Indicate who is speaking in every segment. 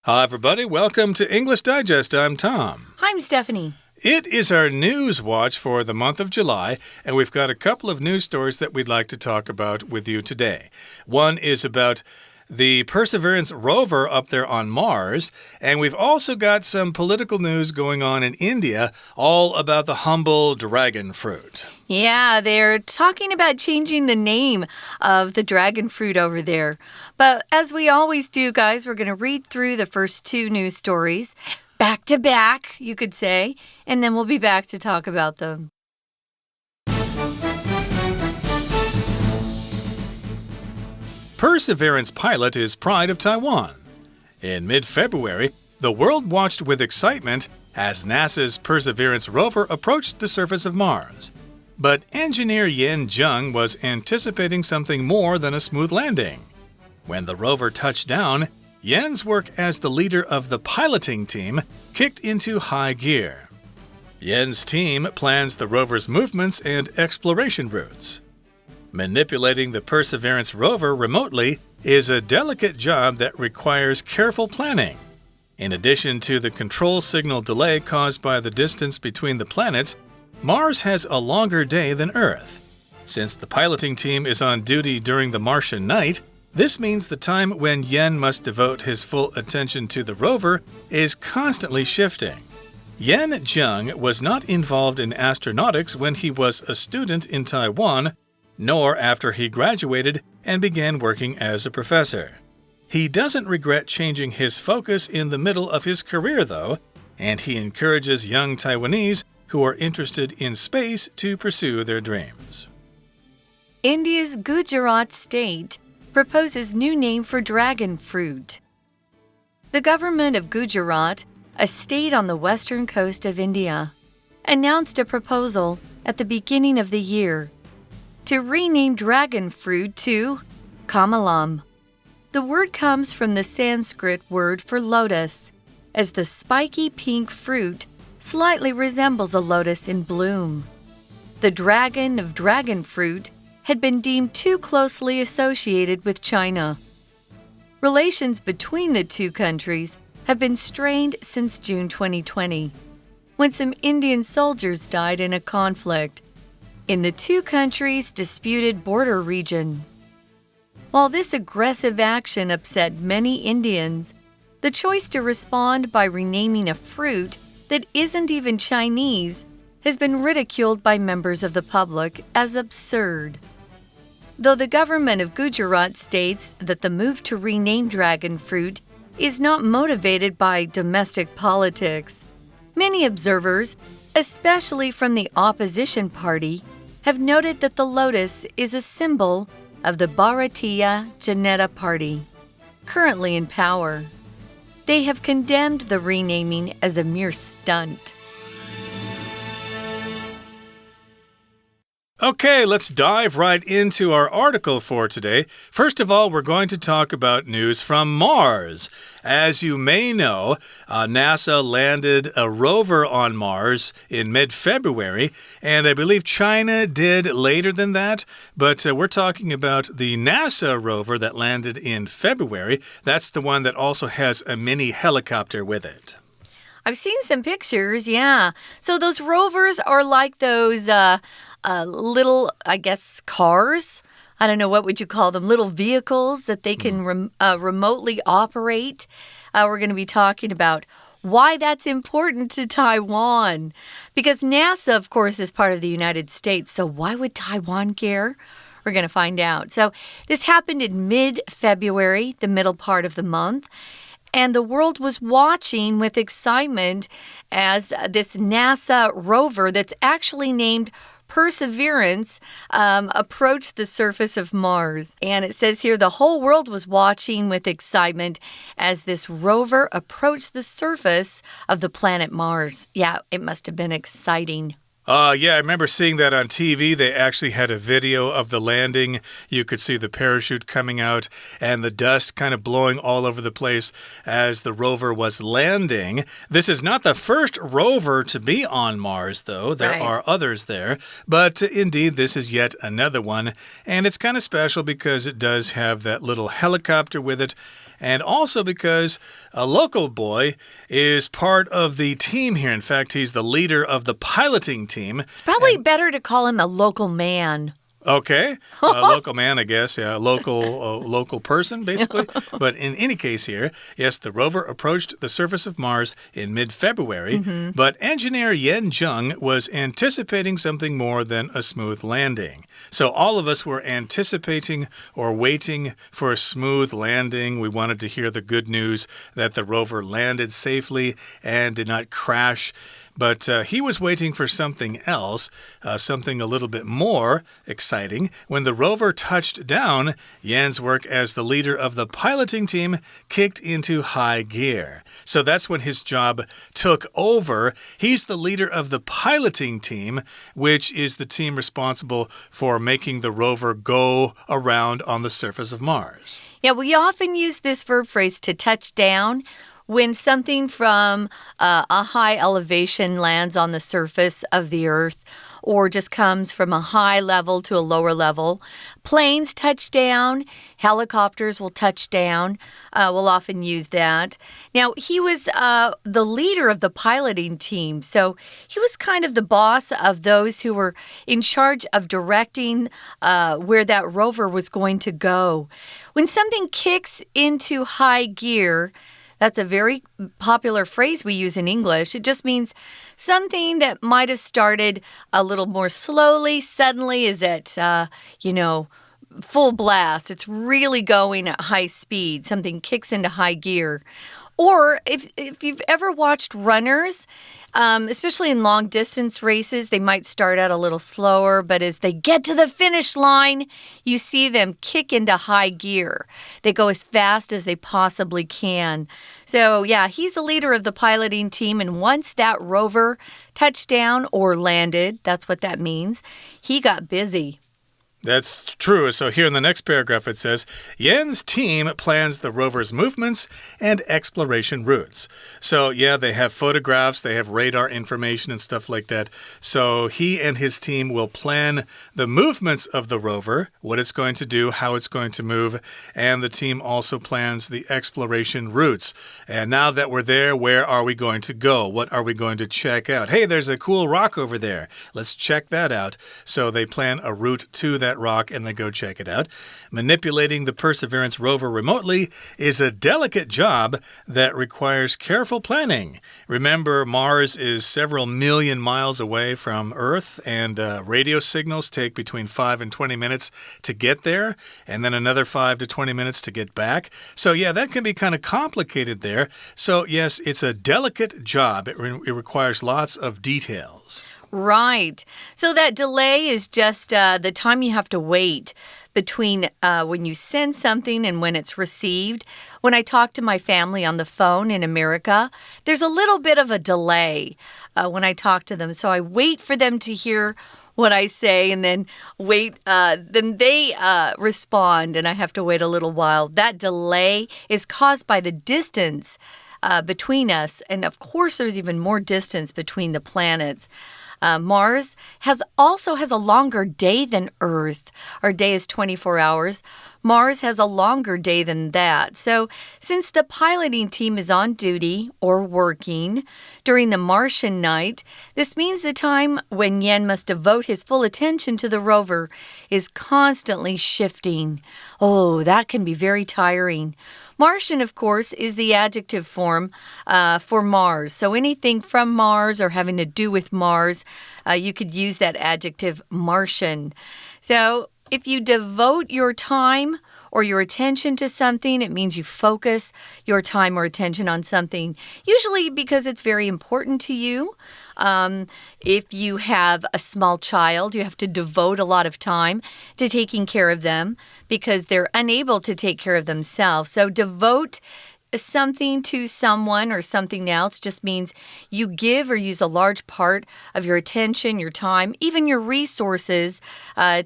Speaker 1: Hi, everybody. Welcome to English Digest. I'm Tom.
Speaker 2: Hi, I'm Stephanie.
Speaker 1: It is our news watch for the month of July, and we've got a couple of news stories that we'd like to talk about with you today. One is about the Perseverance rover up there on Mars, and we've also got some political news going on in India, all about the humble dragon fruit.
Speaker 2: Yeah, they're talking about changing the name of the dragon fruit over there. But as we always do, guys, we're going to read through the first two news stories, back to back, you could say, and then we'll be back to talk about them.
Speaker 1: Perseverance pilot is pride of Taiwan. In mid-February, the world watched with excitement as NASA's Perseverance rover approached the surface of Mars. But engineer Yen Zheng was anticipating something more than a smooth landing. When the rover touched down, Yen's work as the leader of the piloting team kicked into high gear. Yen's team plans the rover's movements and exploration routes. Manipulating the Perseverance rover remotely is a delicate job that requires careful planning. In addition to the control signal delay caused by the distance between the planets, Mars has a longer day than Earth. Since the piloting team is on duty during the Martian night, this means the time when Yen must devote his full attention to the rover is constantly shifting. Yen Zheng was not involved in astronautics when he was a student in Taiwan, nor after he graduated and began working as a professor. He doesn't regret changing his focus in the middle of his career, though, and he encourages young Taiwanese who are interested in space to pursue their dreams.
Speaker 2: India's Gujarat state proposes new name for dragon fruit. The government of Gujarat, a state on the western coast of India, announced a proposal at the beginning of the year to rename dragon fruit to kamalam. The word comes from the Sanskrit word for lotus, as the spiky pink fruit slightly resembles a lotus in bloom. The dragon of dragon fruit had been deemed too closely associated with China. Relations between the two countries have been strained since June 2020, when some Indian soldiers died in a conflict in the two countries' disputed border region. While this aggressive action upset many Indians, the choice to respond by renaming a fruit that isn't even Chinese has been ridiculed by members of the public as absurd. Though the government of Gujarat states that the move to rename dragon fruit is not motivated by domestic politics, many observers, especially from the opposition party, have noted that the lotus is a symbol of the Bharatiya Janata Party, currently in power. They have condemned the renaming as a mere stunt.
Speaker 1: Okay, let's dive right into our article for today. First of all, we're going to talk about news from Mars. As you may know, NASA landed a rover on Mars in mid-February, and I believe China did later than that, but we're talking about the NASA rover that landed in February. That's the one that also has a mini helicopter with it.
Speaker 2: I've seen some pictures, yeah. So those rovers are like those little, I guess, cars. I don't know, what would you call them? Little vehicles that they can remotely operate. We're going to be talking about why that's important to Taiwan. Because NASA, of course, is part of the United States. So why would Taiwan care? We're going to find out. So this happened in mid-February, the middle part of the month. And the world was watching with excitement as this NASA rover that's actually named Perseverance approached the surface of Mars. And it says here the whole world was watching with excitement as this rover approached the surface of the planet Mars. Yeah, it must have been exciting.
Speaker 1: Yeah, I remember seeing that on TV. They actually had a video of the landing. You could see the parachute coming out and the dust kind of blowing all over the place as the rover was landing. This is not the first rover to be on Mars, though. There are others there. But indeed, this is yet another one. And it's kind of special because it does have that little helicopter with it. And also because a local boy is part of the team here. In fact, he's the leader of the piloting team.
Speaker 2: It's probably better to call him a local man.
Speaker 1: Okay, a local man, I guess. Yeah, a local person, basically. But in any case here, yes, the rover approached the surface of Mars in mid-February, but engineer Yan Zheng was anticipating something more than a smooth landing. So all of us were anticipating or waiting for a smooth landing. We wanted to hear the good news that the rover landed safely and did not crash. But he was waiting for something else, something a little bit more exciting. When the rover touched down, Yan's work as the leader of the piloting team kicked into high gear. So that's when his job took over. He's the leader of the piloting team, which is the team responsible for making the rover go around on the surface of Mars.
Speaker 2: Yeah, we often use this verb phrase to touch down. When something from a high elevation lands on the surface of the earth or just comes from a high level to a lower level, planes touch down, helicopters will touch down. We'll often use that. Now, he was the leader of the piloting team, so he was kind of the boss of those who were in charge of directing where that rover was going to go. When something kicks into high gear, that's a very popular phrase we use in English. It just means something that might have started a little more slowly, suddenly is at, full blast. It's really going at high speed. Something kicks into high gear. Or if you've ever watched runners, especially in long-distance races, they might start out a little slower, but as they get to the finish line, you see them kick into high gear. They go as fast as they possibly can. So, yeah, he's the leader of the piloting team, and once that rover touched down or landed, that's what that means, he got busy.
Speaker 1: That's true. So here in the next paragraph it says, Yan's team plans the rover's movements and exploration routes. So yeah, they have photographs, they have radar information and stuff like that. So he and his team will plan the movements of the rover, what it's going to do, how it's going to move, and the team also plans the exploration routes. And now that we're there, where are we going to go? What are we going to check out? Hey, there's a cool rock over there. Let's check that out. So they plan a route to that rock and they go check it out. Manipulating the Perseverance rover remotely is a delicate job that requires careful planning. Remember, Mars is several million miles away from Earth, and radio signals take between 5 and 20 minutes to get there, and then another 5 to 20 minutes to get back. So yeah, that can be kind of complicated there. So yes, it's a delicate job. It requires lots of details.
Speaker 2: Right. So that delay is just the time you have to wait between when you send something and when it's received. When I talk to my family on the phone in America, there's a little bit of a delay when I talk to them. So I wait for them to hear what I say and then then they respond and I have to wait a little while. That delay is caused by the distance between us. And of course, there's even more distance between the planets. Mars also has a longer day than Earth. Our day is 24 hours. Mars has a longer day than that. So since the piloting team is on duty or working during the Martian night, this means the time when Yan must devote his full attention to the rover is constantly shifting. Oh, that can be very tiring. Martian, of course, is the adjective form for Mars. So anything from Mars or having to do with Mars, you could use that adjective Martian. So if you devote your time or your attention to something, it means you focus your time or attention on something, usually because it's very important to you. If you have a small child, you have to devote a lot of time to taking care of them because they're unable to take care of themselves. So devote something to someone or something else just means you give or use a large part of your attention, your time, even your resources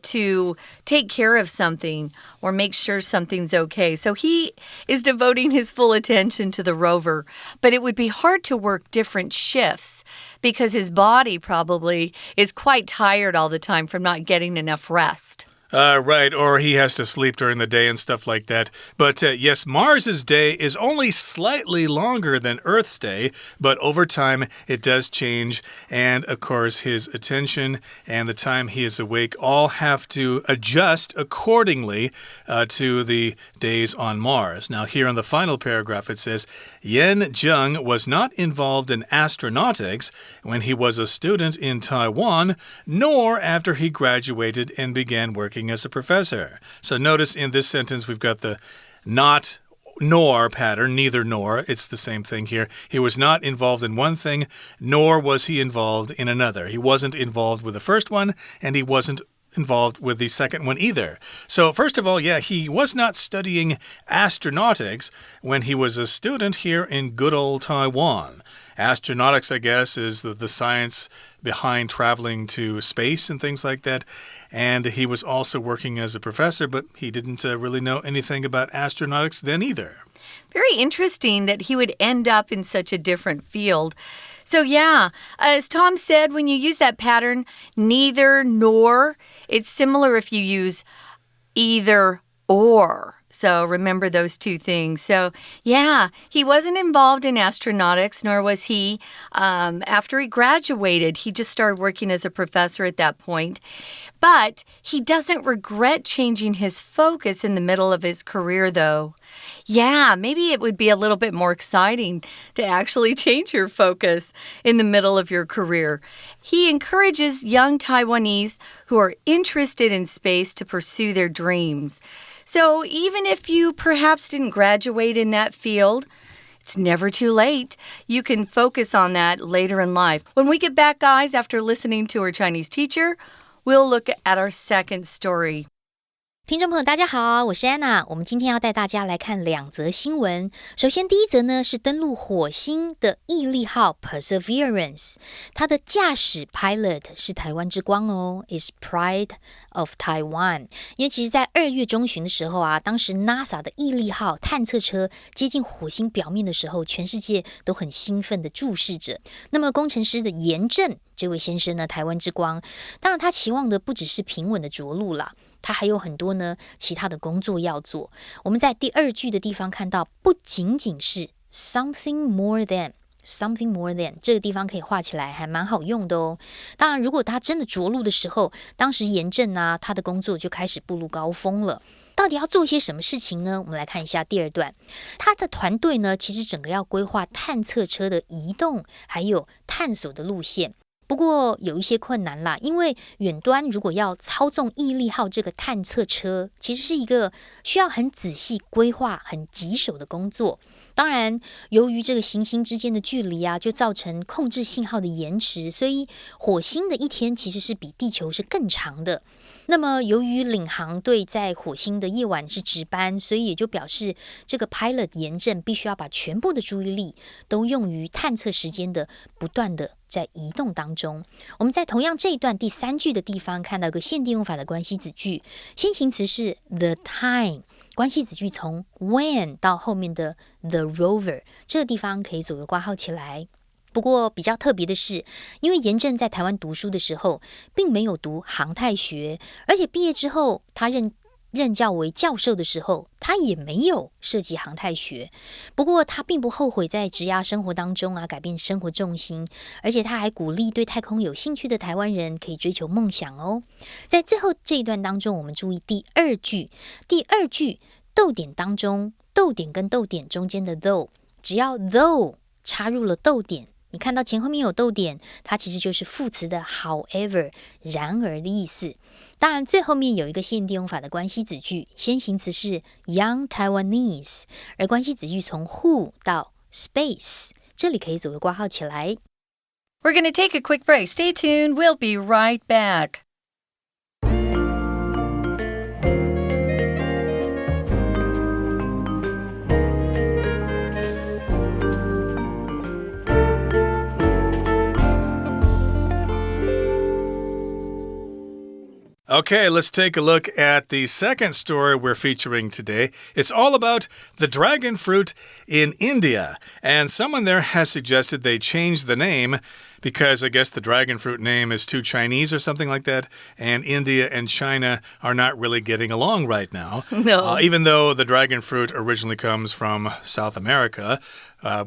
Speaker 2: to take care of something or make sure something's okay. So he is devoting his full attention to the rover, but it would be hard to work different shifts because his body probably is quite tired all the time from not getting enough rest.
Speaker 1: Right, or he has to sleep during the day and stuff like that. But yes, Mars's day is only slightly longer than Earth's day, but over time it does change. And of course, his attention and the time he is awake all have to adjust accordingly to the days on Mars. Now, here on the final paragraph, it says, Yen Zheng was not involved in astronautics when he was a student in Taiwan, nor after he graduated and began working as a professor. So notice in this sentence we've got the not nor pattern, neither nor. It's the same thing here. He was not involved in one thing, nor was he involved in another. He wasn't involved with the first one, and he wasn't involved with the second one either. So first of all, yeah, he was not studying astronautics when he was a student here in good old Taiwan. Astronautics, I guess, is the science behind traveling to space and things like that. And he was also working as a professor, but he didn't really know anything about astronautics then either.
Speaker 2: Very interesting that he would end up in such a different field. So yeah, as Tom said, when you use that pattern, neither nor, it's similar if you use either or. So remember those two things. So yeah, he wasn't involved in astronautics, nor was he. After he graduated, he just started working as a professor at that point. But he doesn't regret changing his focus in the middle of his career, though. Yeah, maybe it would be a little bit more exciting to actually change your focus in the middle of your career. He encourages young Taiwanese who are interested in space to pursue their dreams. So even if you perhaps didn't graduate in that field, it's never too late. You can focus on that later in life. When we get back, guys, after listening to our Chinese teacher, we'll look at our second story.
Speaker 3: 听众朋友大家好，我是安娜。我们今天要带大家来看两则新闻。首先第一则呢是登陆火星的毅力号 Perseverance， 它的驾驶 pilot 是台湾之光哦， is pride of Taiwan。 因为其实在2月中旬的时候啊，当时 NASA 的毅力号探测车接近火星表面的时候，全世界都很兴奋的注视着。那么工程师的严正这位先生呢，台湾之光，当然他期望的不只是平稳的着陆啦，他还有很多呢其他的工作要做。我们在第2句的地方看到，不仅仅是 something more than 这个地方可以画起来，还蛮好用的哦。当然如果他真的着陆的时候，当时严正啊他的工作就开始步入高峰了。到底要做些什么事情呢？我们来看一下第2段。他的团队呢其实整个要规划探测车的移动还有探索的路线。不过有一些困难啦，因为远端如果要操纵毅力号这个探测车，其实是一个需要很仔细规划、很棘手的工作。当然，由于这个行星之间的距离啊，就造成控制信号的延迟，所以火星的一天其实是比地球是更长的。那么由于领航队在火星的夜晚是值班，所以也就表示这个 pilot 严正必须要把全部的注意力都用于探测时间的不断的在移动当中。我们在同样这一段第3句的地方看到一个限定用法的关系子句，先行词是 the time， 关系子句从 when 到后面的 the rover， 这个地方可以左右括号起来。不过比较特别的是，因为严正在台湾读书的时候并没有读航太学，而且毕业之后他任教为教授的时候，他也没有涉及航太学。不过他并不后悔在职涯生活当中啊改变生活重心，而且他还鼓励对太空有兴趣的台湾人可以追求梦想哦。在最后这一段当中，我们注意第2句逗点当中，逗点跟逗点中间的 though， 只要 though 插入了逗点，你看到前后面有逗点，它其实就是副词的 however 然而的意思。当然最后面有一个限定用法的关系子句，先行词是 young Taiwanese， 而关系子句从 who 到 space， 这里可以左右括号起来。
Speaker 2: We're going to take a quick break. Stay tuned. We'll be right back.
Speaker 1: Okay, let's take a look at the second story we're featuring today. It's all about the dragon fruit in India. And someone there has suggested they change the name because I guess the dragon fruit name is too Chinese or something like that. And India and China are not really getting along right now.
Speaker 2: No.
Speaker 1: Even though the dragon fruit originally comes from South America.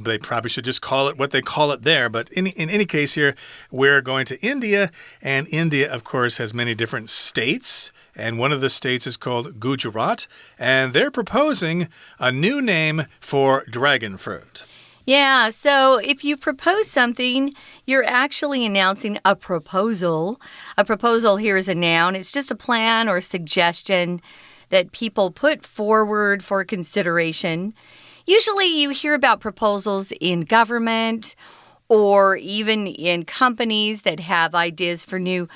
Speaker 1: They probably should just call it what they call it there. But in any case here, we're going to India. And India, of course, has many different states. And one of the states is called Gujarat. And they're proposing a new name for dragon fruit.
Speaker 2: Yeah, so if you propose something, you're actually announcing a proposal. A proposal here is a noun. It's just a plan or a suggestion that people put forward for consideration. Usually you hear about proposals in government or even in companies that have ideas for new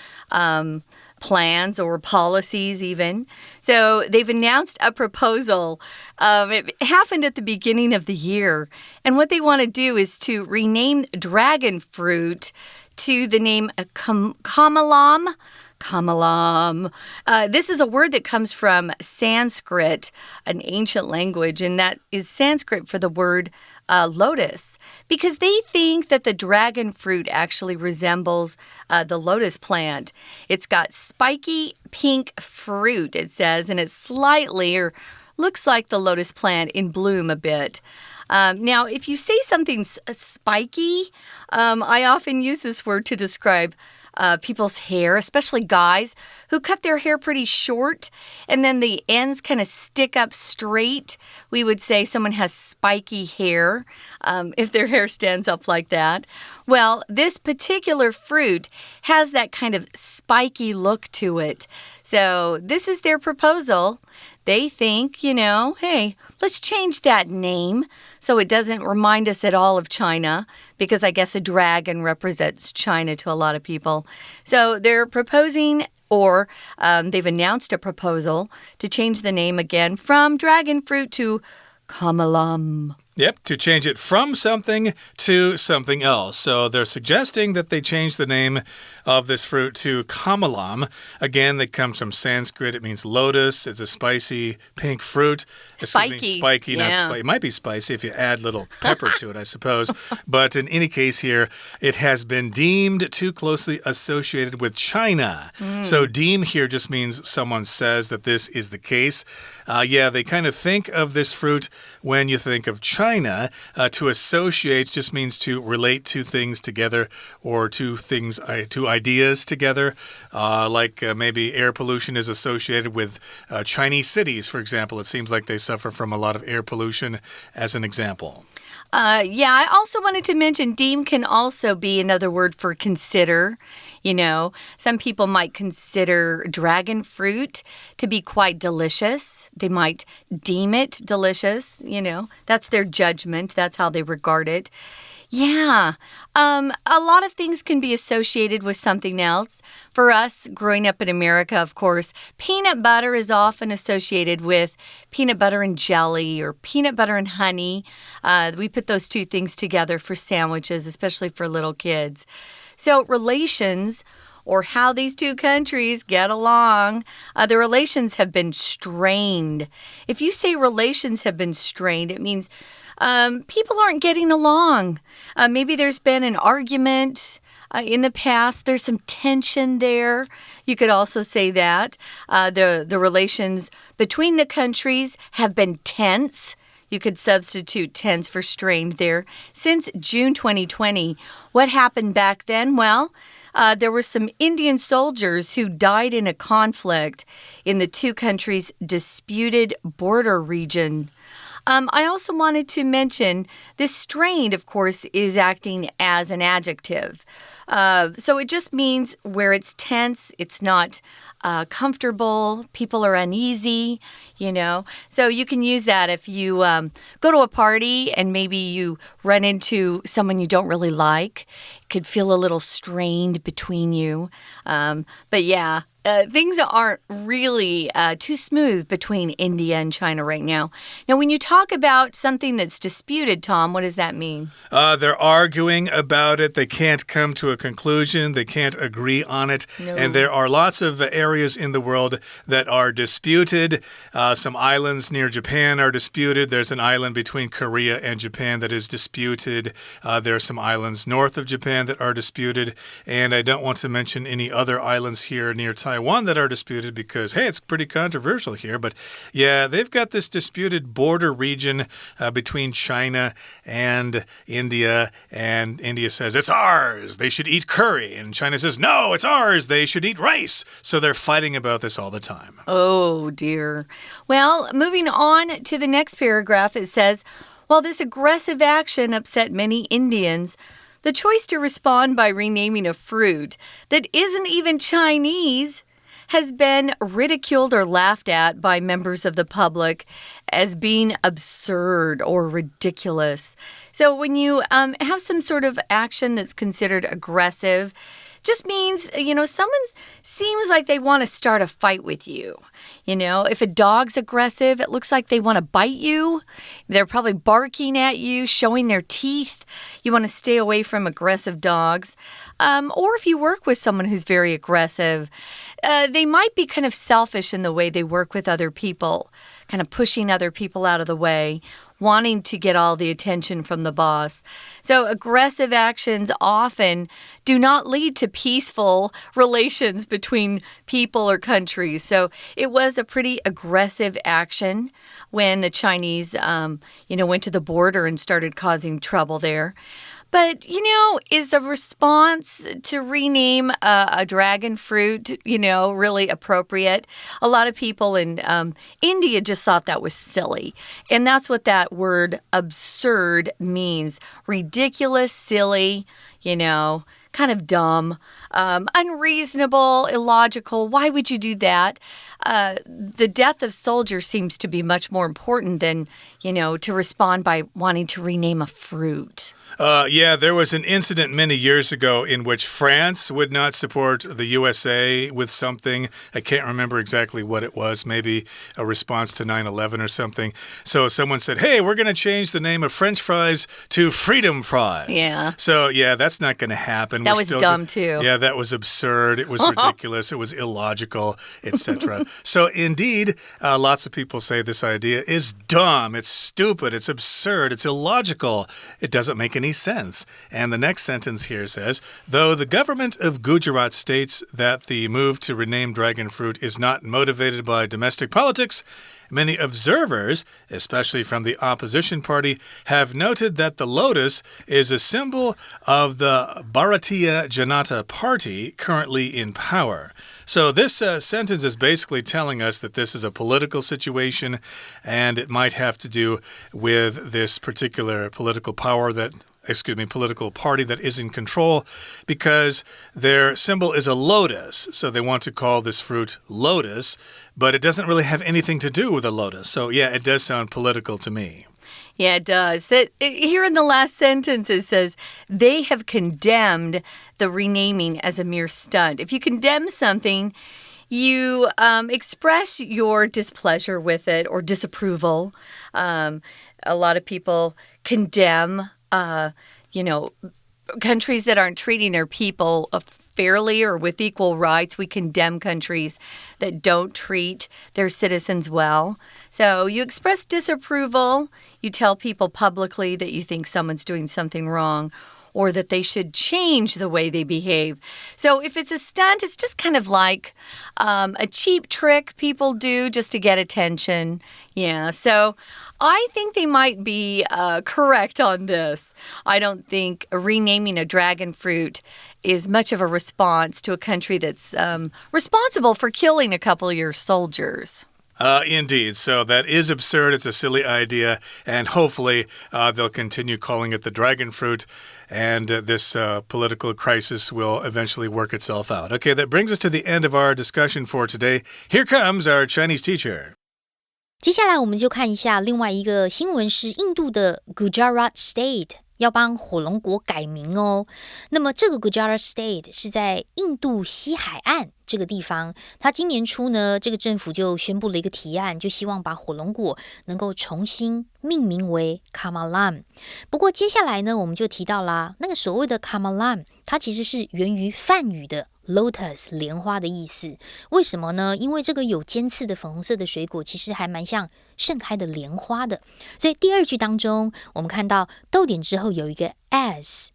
Speaker 2: plans or policies even. So they've announced a proposal. It happened at the beginning of the year. And what they want to do is to rename dragon fruit to the name Kamalam. Kamalam. This is a word that comes from Sanskrit, an ancient language, and that is Sanskrit for the word lotus, because they think that the dragon fruit actually resembles the lotus plant. It's got spiky pink fruit, it says, and it's slightly or looks like the lotus plant in bloom a bit. Now, if you say something's spiky, I often use this word to describe people's hair, especially guys who cut their hair pretty short and then the ends kind of stick up straight. We would say someone has spiky hair if their hair stands up like that. Well, this particular fruit has that kind of spiky look to it. So this is their proposal. They think, hey, let's change that name so it doesn't remind us at all of China, because I guess a dragon represents China to a lot of people. So they're proposing, or they've announced a proposal to change the name again from dragon fruit to Kamalam.
Speaker 1: Yep, to change it from something to something else. So they're suggesting that they change the name of this fruit to Kamalam. Again, that comes from Sanskrit. It means lotus. It's a spicy pink fruit.
Speaker 2: Spiky.
Speaker 1: Spiky,
Speaker 2: yeah.
Speaker 1: not spicy. It might be spicy if you add little pepper to it, I suppose. But in any case here, it has been deemed too closely associated with China. So deem here just means someone says that this is the case. Yeah, they kind of think of this fruit when you think of China. To associate just means to relate two things together or two ideas together. Like maybe air pollution is associated with Chinese cities, for example. It seems like they suffer from a lot of air pollution as an example.
Speaker 2: Yeah, I also wanted to mention deem can also be another word for consider. Some people might consider dragon fruit to be quite delicious. They might deem it delicious. That's their judgment. That's how they regard it. Yeah, a lot of things can be associated with something else. For us, growing up in America, of course, peanut butter is often associated with peanut butter and jelly or peanut butter and honey. We put those two things together for sandwiches, especially for little kids. So relations, or how these two countries get along, the relations have been strained. If you say relations have been strained, it means people aren't getting along. Maybe there's been an argument in the past. There's some tension there. You could also say that. The relations between the countries have been tense. You could substitute tense for strained there. Since June 2020, what happened back then? Well, there were some Indian soldiers who died in a conflict in the two countries' disputed border region. I also wanted to mention this strained, of course, is acting as an adjective. So it just means where it's tense, it's not comfortable, people are uneasy, So you can use that if you go to a party and maybe you run into someone you don't really like. could feel a little strained between you. But yeah, things aren't really too smooth between India and China right now. Now, when you talk about something that's disputed, Tom, what does that mean?
Speaker 1: They're arguing about it. They can't come to a conclusion. They can't agree on it.
Speaker 2: No.
Speaker 1: And there are lots of areas in the world that are disputed. Some islands near Japan are disputed. There's an island between Korea and Japan that is disputed. There are some islands north of Japan that are disputed. And I don't want to mention any other islands here near Taiwan that are disputed because, hey, it's pretty controversial here. But yeah, they've got this disputed border region between China and India. And India says, it's ours. They should eat curry. And China says, no, it's ours. They should eat rice. So they're fighting about this all the time.
Speaker 2: Oh, dear. Well, moving on to the next paragraph, it says, while this aggressive action upset many Indians, the choice to respond by renaming a fruit that isn't even Chinese has been ridiculed or laughed at by members of the public as being absurd or ridiculous. So when you have some sort of action that's considered aggressive, just means, someone seems like they want to start a fight with you. If a dog's aggressive, it looks like they want to bite you. They're probably barking at you, showing their teeth. You want to stay away from aggressive dogs. Or if you work with someone who's very aggressive, they might be kind of selfish in the way they work with other people, kind of pushing other people out of the way, wanting to get all the attention from the boss. So aggressive actions often do not lead to peaceful relations between people or countries. So it was a pretty aggressive action when the Chinese, went to the border and started causing trouble there. But, is the response to rename a dragon fruit, really appropriate? A lot of people in India just thought that was silly. And that's what that word absurd means. Ridiculous, silly, kind of dumb, unreasonable, illogical. Why would you do that? The death of soldiers seems to be much more important than, to respond by wanting to rename a fruit.
Speaker 1: Yeah, there was an incident many years ago in which France would not support the USA with something. I can't remember exactly what it was, maybe a response to 9/11 or something. So someone said, hey, we're going to change the name of French fries to freedom fries.
Speaker 2: Yeah.
Speaker 1: So, yeah, that's not going to happen.
Speaker 2: That was dumb, too.
Speaker 1: Yeah, that was absurd. It was ridiculous. It was illogical, etc. So, indeed, lots of people say this idea is dumb. It's stupid. It's absurd. It's illogical. It doesn't make any sense. And the next sentence here says, though the government of Gujarat states that the move to rename dragon fruit is not motivated by domestic politics, many observers, especially from the opposition party, have noted that the lotus is a symbol of the Bharatiya Janata Party currently in power. So this sentence is basically telling us that this is a political situation, and it might have to do with this particular political party that is in control, because their symbol is a lotus. So they want to call this fruit lotus, but it doesn't really have anything to do with a lotus. So yeah, it does sound political to me.
Speaker 2: Yeah, it does. Here in the last sentence, it says, they have condemned the renaming as a mere stunt. If you condemn something, you express your displeasure with it or disapproval. A lot of people condemn countries that aren't treating their people fairly or with equal rights. We condemn countries that don't treat their citizens well. So you express disapproval. You tell people publicly that you think someone's doing something wrong, or that they should change the way they behave. So if it's a stunt, it's just kind of like a cheap trick people do just to get attention. Yeah, so I think they might be correct on this. I don't think renaming a dragon fruit is much of a response to a country that's responsible for killing a couple of your soldiers.
Speaker 1: Indeed. So that is absurd. It's a silly idea. And hopefully they'll continue calling it the dragon fruit. And this political crisis will eventually work itself out. Okay, that brings us to the end of our discussion for today. Here comes our Chinese teacher.
Speaker 3: 接下来我们就看一下另外一个新闻，是印度的 Gujarat State 要帮火龙果改名哦。那么这个 Gujarat State 是在印度西海岸这个地方，它今年初呢，这个政府就宣布了一个提案，就希望把火龙果能够重新命名为 Kamalam。不过接下来呢，我们就提到啦，那个所谓的 Kamalam， 它其实是源于梵语的 Lotus 莲花的意思。为什么呢？因为这个有尖刺的粉红色的水果，其实还蛮像盛开的莲花的。所以第二句当中，我们看到逗点之后有一个 as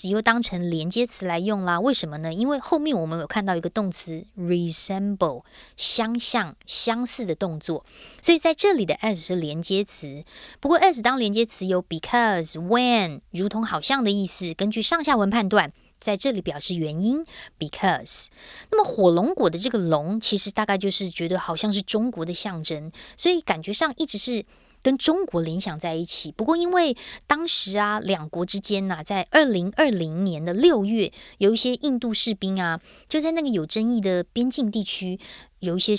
Speaker 3: 又当成连接词来用啦。为什么呢？因为后面我们有看到一个动词 resemble， 相像、相似的动作，所以在这里的 as 是连接词。不过 as 当连接词有 because、when 如同好像的意思，根据上下文判断，在这里表示原因 because。 那么火龙果的这个龙其实大概就是觉得好像是中国的象征，所以感觉上一直是跟中国联想在一起。不过因为当时啊，两国之间啊，在2020年的6月，有一些印度士兵啊，就在那个有争议的边境地区，有一些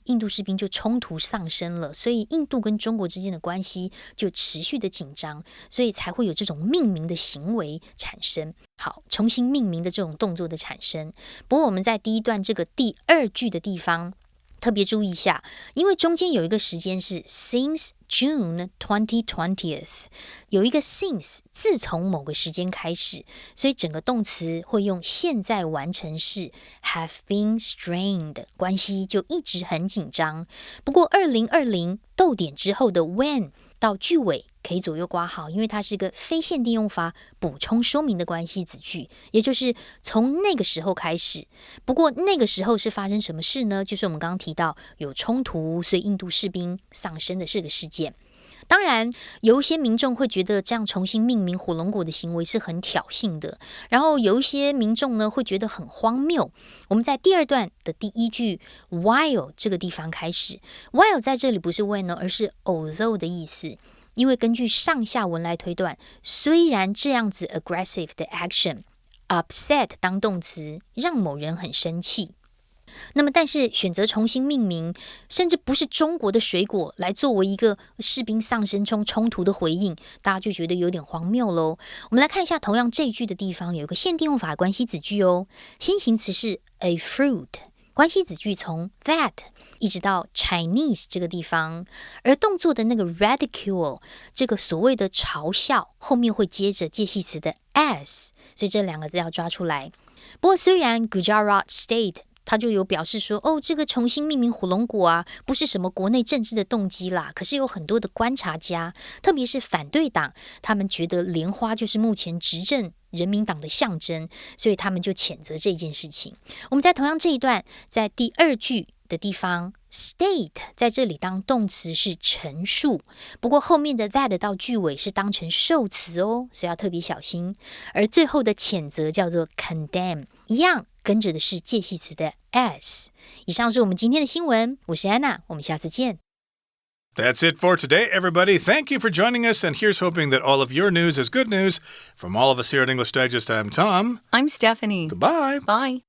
Speaker 3: 印度士兵就冲突上升了，所以印度跟中国之间的关系就持续的紧张，所以才会有这种命名的行为产生。好，重新命名的这种动作的产生。不过我们在第一段这个第二句的地方特别注意一下，因为中间有一个时间是 since June 2020， 有一个 since 自从某个时间开始，所以整个动词会用现在完成式 have been strained， 关系就一直很紧张。不过2020逗点之后的 when 到句尾可以左右括号，因为它是个非限定用法补充说明的关系子句，也就是从那个时候开始。不过那个时候是发生什么事呢？就是我们刚刚提到有冲突，所以印度士兵丧生的这个事件。当然有一些民众会觉得这样重新命名火龙果的行为是很挑衅的，然后有一些民众呢会觉得很荒谬。我们在第二段的第一句 while 这个地方开始， while 在这里不是 when 而是 although 的意思。因为根据上下文来推断，虽然这样子 aggressive 的 action upset 当动词让某人很生气，那么但是选择重新命名，甚至不是中国的水果来作为一个士兵丧生冲突的回应，大家就觉得有点荒谬咯。我们来看一下同样这一句的地方有一个限定用法关系子句哦，先行词是 a fruit， 关系子句从 that一直到 Chinese 这个地方，而动作的那个 ridicule 这个所谓的嘲笑后面会接着介系词的 as， 所以这两个字要抓出来。不过虽然 Gujarat State他就有表示说，这个重新命名火龙果啊，不是什么国内政治的动机啦。可是有很多的观察家，特别是反对党，他们觉得莲花就是目前执政人民党的象征，所以他们就谴责这件事情。我们在同样这一段，在第二句的地方 state 在这里当动词是陈述，不过后面的 that 到句尾是当成受词哦，所以要特别小心。而最后的谴责叫做 condemn， 一样跟着的是介系词的 as。 以上是我们今天的新闻，我是安娜，我们下次见。
Speaker 1: That's it for today, everybody. Thank you for joining us, and here's hoping that all of your news is good news. From all of us here at English Digest, I'm Tom.
Speaker 2: I'm Stephanie.
Speaker 1: Goodbye.
Speaker 2: Bye.